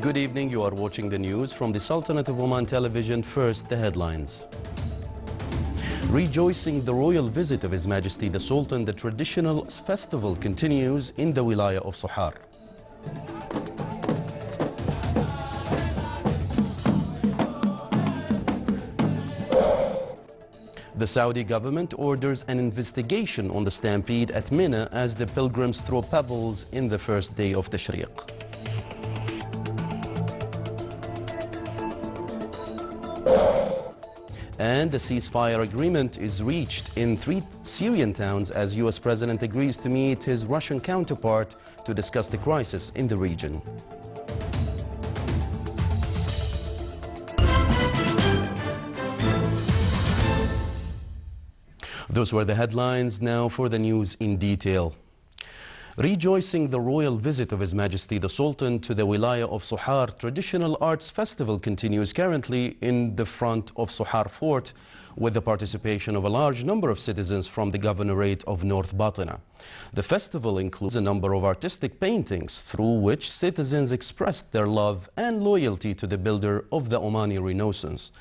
Good evening, you are watching the news from the Sultanate of Oman television. First, the headlines. Rejoicing the royal visit of His Majesty the Sultan, the traditional festival continues in the Wilaya of Sohar. The Saudi government orders an investigation on the stampede at Mina as the pilgrims throw pebbles in the first day of Tashriq. And a ceasefire agreement is reached in 3 Syrian towns as US President agrees to meet his Russian counterpart to discuss the crisis in the region. Those were the headlines. Now for the news in detail. Rejoicing the royal visit of His Majesty the Sultan to the Wilaya of Sohar, traditional arts festival continues currently in the front of Sohar Fort with the participation of a large number of citizens from the governorate of North Batna. The festival includes a number of artistic paintings through which citizens expressed their love and loyalty to the builder of the Omani Renaissance.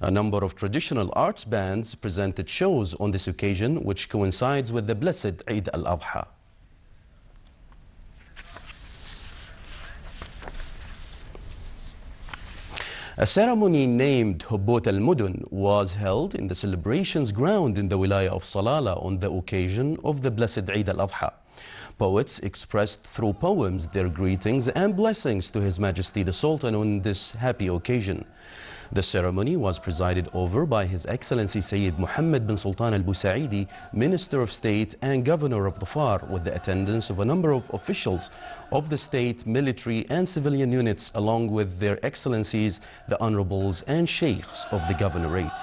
A number of traditional arts bands presented shows on this occasion, which coincides with the blessed Eid al-Adha. A ceremony named Hubbot al-Mudun was held in the celebrations ground in the Wilaya of Salalah on the occasion of the blessed Eid al-Adha. Poets expressed through poems their greetings and blessings to His Majesty the Sultan on this happy occasion. The ceremony was presided over by His Excellency Sayyid Mohammed bin Sultan al-Busaidi, Minister of State and Governor of Dhafar, with the attendance of a number of officials of the state, military and civilian units, along with their excellencies, the honorables and sheikhs of the governorate.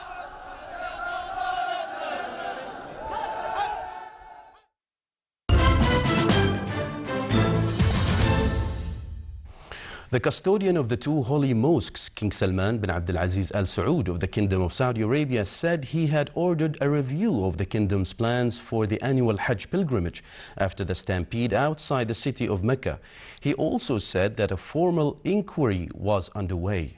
The custodian of the 2 holy mosques, King Salman bin Abdulaziz Al Saud of the Kingdom of Saudi Arabia, said he had ordered a review of the kingdom's plans for the annual Hajj pilgrimage after the stampede outside the city of Mecca. He also said that a formal inquiry was underway.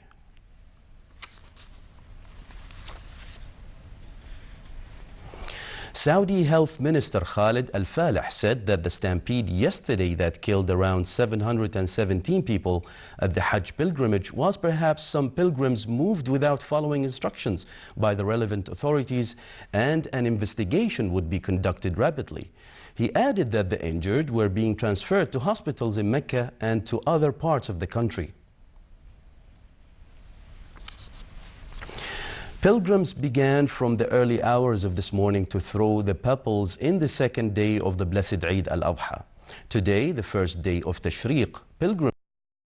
Saudi Health Minister Khalid Al-Falih said that the stampede yesterday that killed around 717 people at the Hajj pilgrimage was perhaps some pilgrims moved without following instructions by the relevant authorities, and an investigation would be conducted rapidly. He added that the injured were being transferred to hospitals in Mecca and to other parts of the country. Pilgrims began from the early hours of this morning to throw the pebbles in the second day of the blessed Eid al-Adha. Today, the first day of Tashriq, pilgrims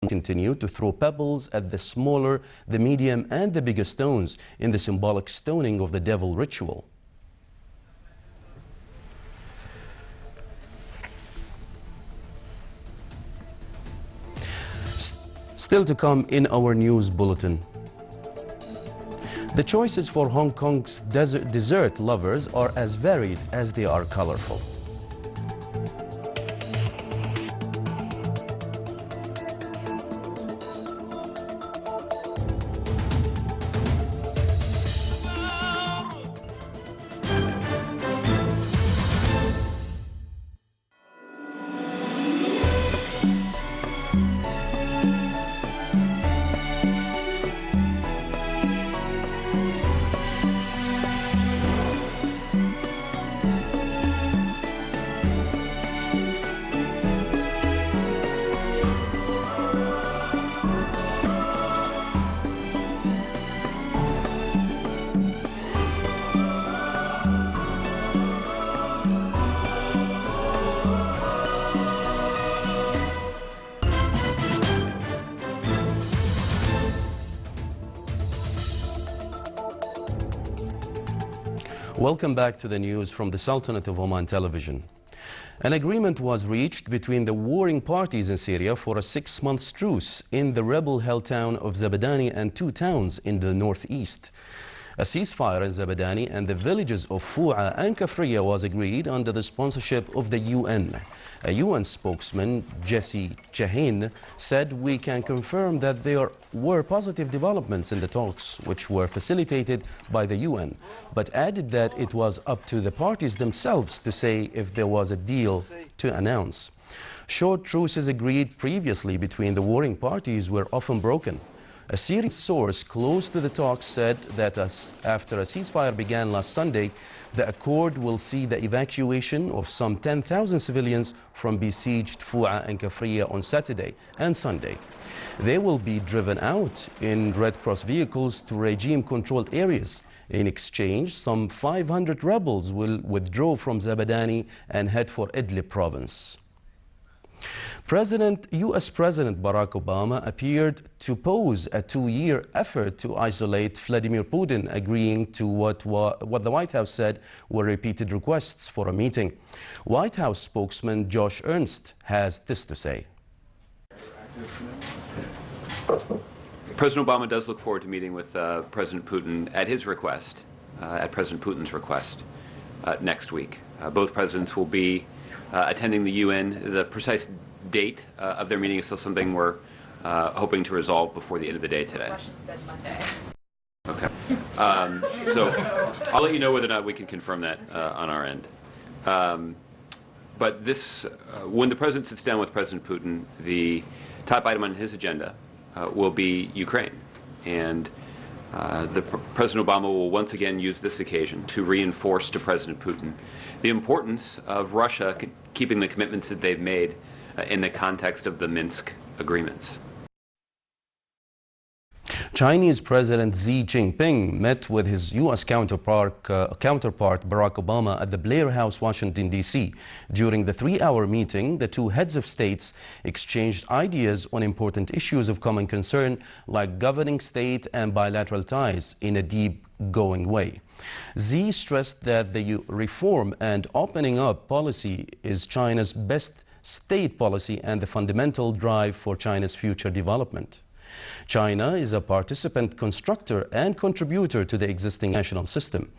continue to throw pebbles at the smaller, the medium and the bigger stones in the symbolic stoning of the devil ritual. Still to come in our news bulletin. The choices for Hong Kong's dessert lovers are as varied as they are colorful. Welcome back to the news from the Sultanate of Oman television. An agreement was reached between the warring parties in Syria for a 6-month truce in the rebel-held town of Zabadani and 2 towns in the northeast. A ceasefire in Zabadani and the villages of Fu'a and Kafriya was agreed under the sponsorship of the UN. A UN spokesman, Jesse Chahin, said, "We can confirm that there were positive developments in the talks, which were facilitated by the UN, but added that it was up to the parties themselves to say if there was a deal to announce." Short truces agreed previously between the warring parties were often broken. A Syrian source close to the talks said that after a ceasefire began last Sunday, the accord will see the evacuation of some 10,000 civilians from besieged Fu'a and Kafriya on Saturday and Sunday. They will be driven out in Red Cross vehicles to regime-controlled areas. In exchange, some 500 rebels will withdraw from Zabadani and head for Idlib province. U.S. President Barack Obama appeared to pose a two-year effort to isolate Vladimir Putin, agreeing to what the White House said were repeated requests for a meeting. White House spokesman Josh Ernst has this to say. President Obama does look forward to meeting with President Putin at his request, at President Putin's request, next week. Both presidents will be attending the UN. The precise date of their meeting is still something we're hoping to resolve before the end of the day today. Russian said Monday. Okay. So I'll let you know whether or not we can confirm that on our end. But this, when the president sits down with President Putin, the top item on his agenda will be Ukraine. And President Obama will once again use this occasion to reinforce to President Putin the importance of Russia keeping the commitments that they've made in the context of the Minsk agreements. Chinese President Xi Jinping met with his U.S. counterpart Barack Obama at the Blair House, Washington, D.C. During the three-hour meeting, the two heads of states exchanged ideas on important issues of common concern like governing state and bilateral ties in a deep-going way. Xi stressed that the reform and opening up policy is China's best state policy and the fundamental drive for China's future development. China is a participant, constructor and contributor to the existing national system.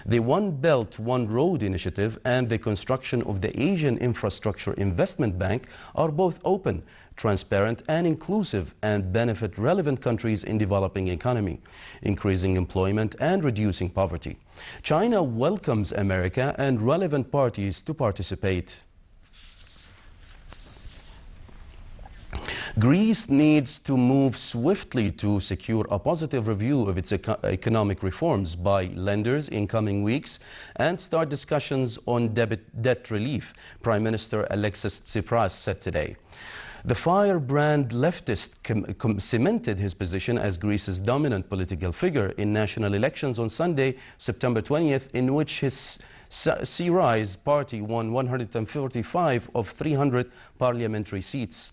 The One Belt, One Road initiative and the construction of the Asian Infrastructure Investment Bank are both open, transparent and inclusive and benefit relevant countries in developing economy, increasing employment and reducing poverty. China welcomes America and relevant parties to participate. Greece needs to move swiftly to secure a positive review of its economic reforms by lenders in coming weeks and start discussions on debt relief, Prime Minister Alexis Tsipras said today. The firebrand leftist cemented his position as Greece's dominant political figure in national elections on Sunday, September 20th, in which his Syria's party won 145 of 300 parliamentary seats.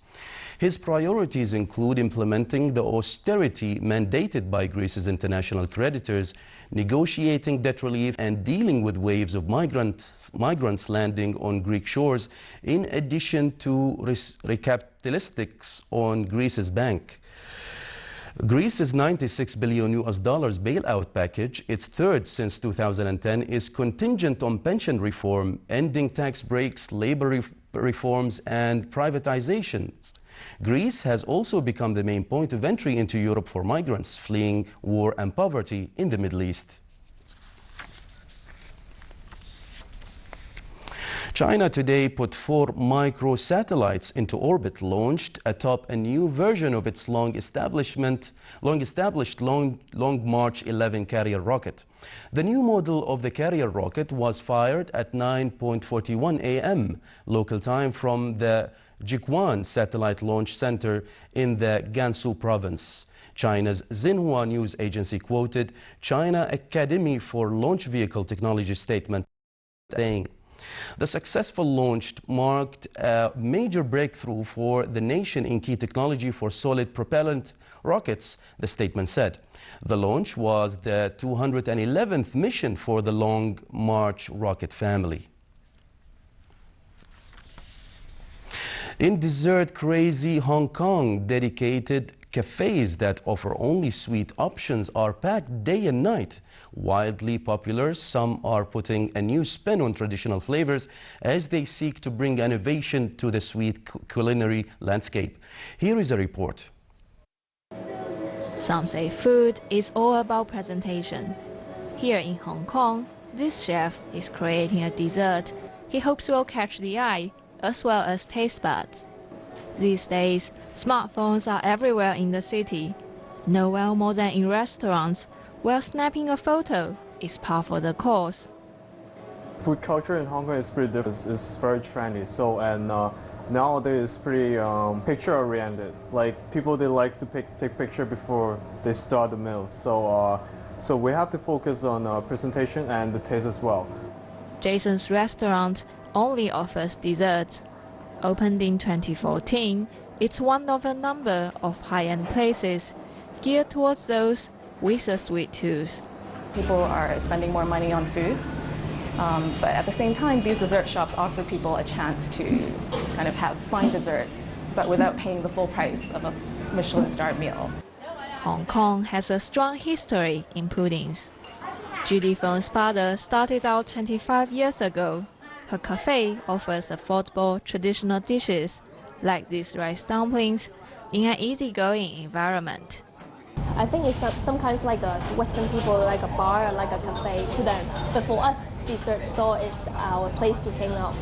His priorities include implementing the austerity mandated by Greece's international creditors, negotiating debt relief and dealing with waves of migrants landing on Greek shores, in addition to recapitalistics on Greece's bank. Greece's $96 billion bailout package, its third since 2010, is contingent on pension reform, ending tax breaks, labor reforms and privatizations. Greece has also become the main point of entry into Europe for migrants fleeing war and poverty in the Middle East. China today put 4 microsatellites into orbit, launched atop a new version of its long-established Long March 11 carrier rocket. The new model of the carrier rocket was fired at 9:41 a.m. local time from the Jiuquan Satellite Launch Center in the Gansu province. China's Xinhua news agency quoted China Academy for Launch Vehicle Technology statement saying, "The successful launch marked a major breakthrough for the nation in key technology for solid propellant rockets," the statement said. The launch was the 211th mission for the Long March rocket family. In desert-crazy Hong Kong, dedicated Cafes that offer only sweet options are packed day and night. Wildly popular, some are putting a new spin on traditional flavors as they seek to bring innovation to the sweet culinary landscape. Here is a report. Some say food is all about presentation. Here in Hong Kong, this chef is creating a dessert he hopes will catch the eye as well as taste buds. These days, smartphones are everywhere in the city. Nowhere more than in restaurants, where snapping a photo is par for the course. Food culture in Hong Kong is pretty different. It's very trendy. Nowadays it's pretty picture-oriented. Like people, they like to take picture before they start the meal. So we have to focus on presentation and the taste as well. Jason's restaurant only offers desserts. Opened in 2014, it's one of a number of high-end places geared towards those with a sweet tooth. People are spending more money on food, but at the same time, these dessert shops offer people a chance to kind of have fine desserts, but without paying the full price of a Michelin-starred meal. Hong Kong has a strong history in puddings. Judy Feng's father started out 25 years ago. Her cafe offers affordable traditional dishes like these rice dumplings in an easygoing environment. I think it's sometimes like a Western people like a bar or like a cafe to them. But for us, dessert store is our place to hang out.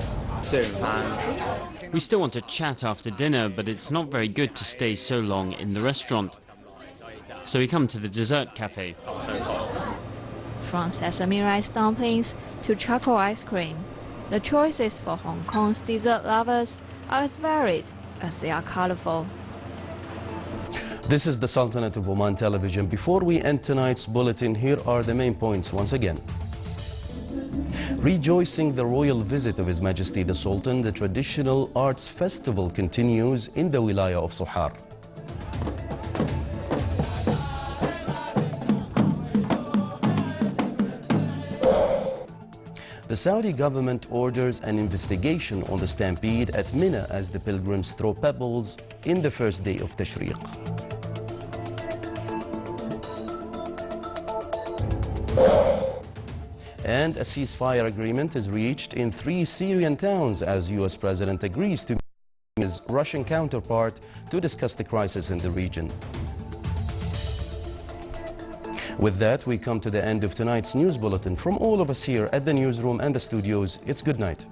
We still want to chat after dinner, but it's not very good to stay so long in the restaurant. So we come to the dessert cafe. From sesame rice dumplings to charcoal ice cream, the choices for Hong Kong's dessert lovers are as varied as they are colorful. This is the Sultanate of Oman television. Before we end tonight's bulletin, here are the main points once again. Rejoicing the royal visit of His Majesty the Sultan, the traditional arts festival continues in the Wilaya of Sohar. The Saudi government orders an investigation on the stampede at Mina as the pilgrims throw pebbles in the first day of Tashriq. And a ceasefire agreement is reached in 3 Syrian towns as US President agrees to meet his Russian counterpart to discuss the crisis in the region. With that, we come to the end of tonight's news bulletin. From all of us here at the newsroom and the studios, it's good night.